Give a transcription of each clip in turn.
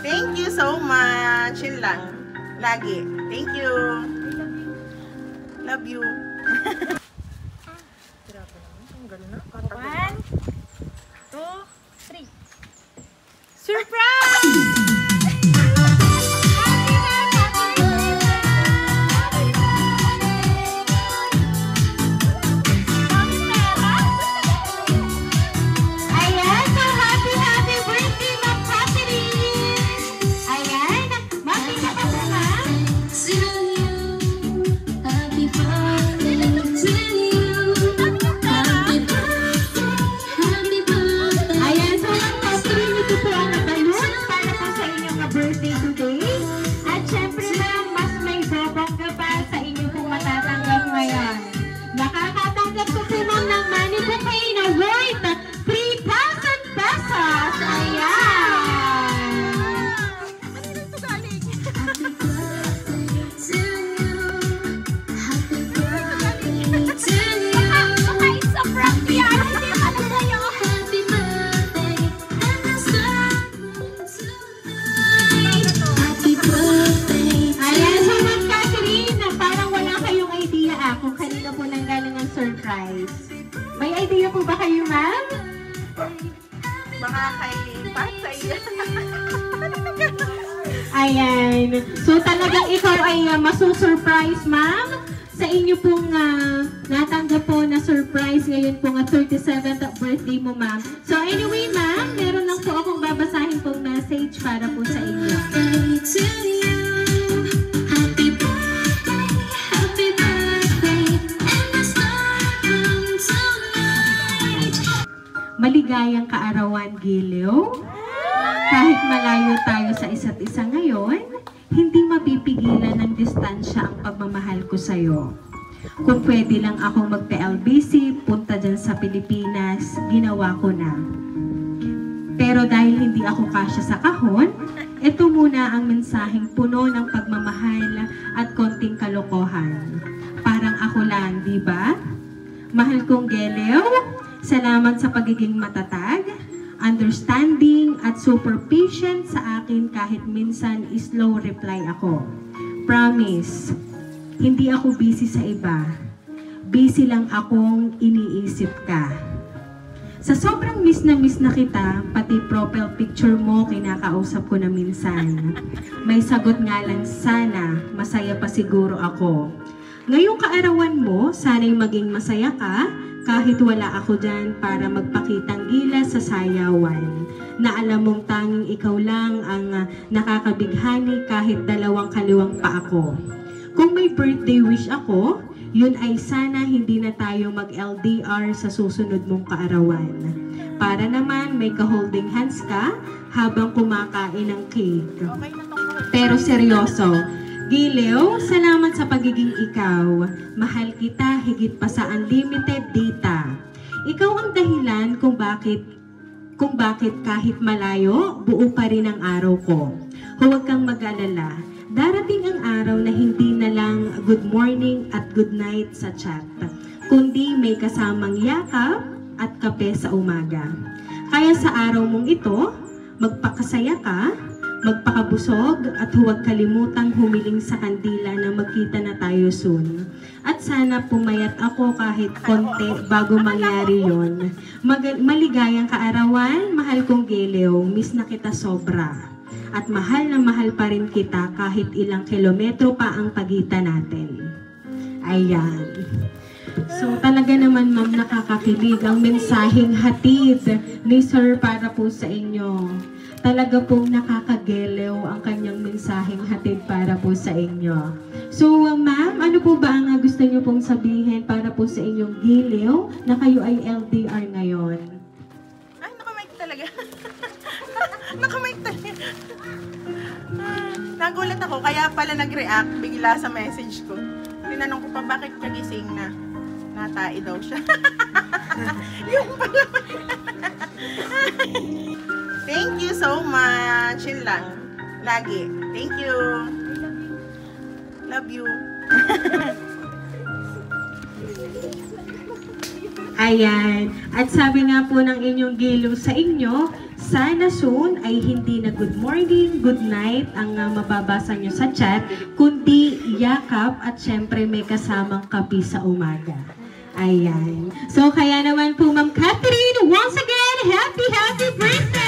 Thank you so much. Yun lang. Lagi. Thank you. Love you. One, two, three. Surprise! May idea po ba kayo, ma'am? Baka kay Pasay. Ayan. So talagang ikaw ay masusurprise, ma'am, sa inyo pong natanggap po na surprise ngayon po nga 37th birthday mo, ma'am. So anyway, ma'am, meron lang po akong babasahin pong message para po sa inyo. Maligayang kaarawan, Giliw. Kahit malayo tayo sa isa't isa ngayon, hindi mapipigilan ng distansya ang pagmamahal ko sa'yo. Kung pwede lang akong magpa-LBC, punta dyan sa Pilipinas, ginawa ko na. Pero dahil hindi ako kasya sa kahon, ito muna ang mensaheng puno ng pagmamahal at konting kalokohan. Parang ako lang, di ba? Mahal kong Giliw, salamat sa pagiging matatag, understanding, at super patient sa akin kahit minsan slow reply ako. Promise, hindi ako busy sa iba. Busy lang akong iniisip ka. Sa sobrang miss na kita, pati profile picture mo kinakausap ko na minsan. May sagot nga lang sana, masaya pa siguro ako. Ngayong kaarawan mo, sana'y maging masaya ka, kahit wala ako dyan para magpakitang gilas sa sayawan. Na alam mong tanging ikaw lang ang nakakabighani kahit dalawang kaliwang pa ako. Kung may birthday wish ako, yun ay sana hindi na tayo mag-LDR sa susunod mong kaarawan. Para naman may ka-holding hands ka habang kumakain ng cake. Pero seryoso, Giliw, salamat sa pagiging ikaw. Mahal kita higit pa sa unlimited data. Ikaw ang dahilan kung bakit kahit malayo, buo pa rin ang araw ko. Huwag kang mag-alala. Darating ang araw na hindi na lang good morning at good night sa chat, kundi may kasamang yakap at kape sa umaga. Kaya sa araw mong ito, magpakasaya ka, magpakabusog at huwag kalimutang humiling sa kandila na magkita na tayo soon. At sana pumayat ako kahit konti bago mangyari yon. Maligayang kaarawan, mahal kong Giliw, miss na kita sobra. At mahal na mahal pa rin kita kahit ilang kilometro pa ang pagitan natin. Ayan. So talaga naman, ma'am, nakakakilig ang mensaheng hatid ni Sir para po sa inyo. Talaga pong nakakagiliw ang kanyang mensaheng hatid para po sa inyo. So, ma'am, ano po ba ang gusto niyo pong sabihin para po sa inyong Giliw na kayo ay LDR ngayon? Ay, nakamike talaga. Nakamike talaga. Nagulat ako, kaya pala nag-react bigla sa message ko. Tinanong ko pa bakit kagising na. Natai daw siya. Yung pala. Thank you so much. Yun lang. Lagi. Thank you. Love you. Ayan. At sabi nga po ng inyong Giliw sa inyo, Sana soon ay hindi na good morning, good night ang mababasa nyo sa chat, kundi yakap at syempre may kasamang kape sa umaga. Ayan. So kaya naman po Ma'am Catherine, once again, happy birthday!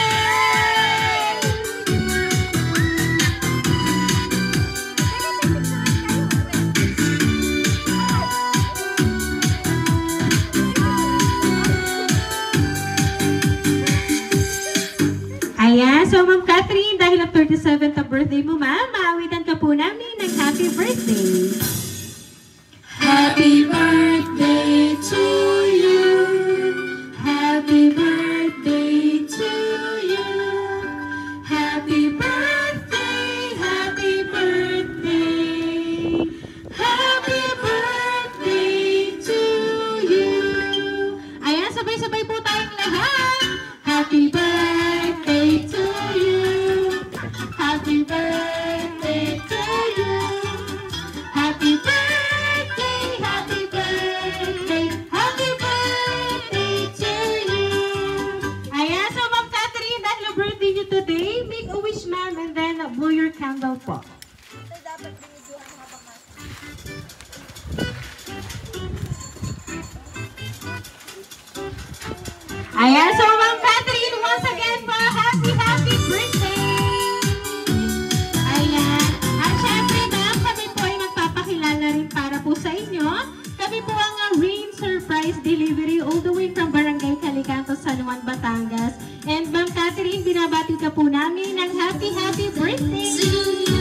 Ayan, so Ma'am Catherine, dahil ang 37th na birthday mo, ma'am, maawitan ka po namin ng happy birthday. Happy birthday to you. Happy birthday to you. Happy birthday, happy birthday. Happy birthday to you. Ayan, sabay-sabay po tayong lahat. Happy birthday to you. Happy birthday to you. Happy birthday, happy birthday, happy birthday to you. Ayan, so Ma'am Catherine, dahil ang birthday niyo today, make a wish, ma'am, and then blow your candle po. Ayan, so Ma'am Catherine, once again po, happy birthday! Ayan, at syempre ma'am, kami po ay magpapakilala rin para po sa inyo. Kami po ang Rain Surprise Delivery all the way from Barangay Calicanto, San Juan, Batangas. And Ma'am Catherine, binabati ka po namin ng happy birthday!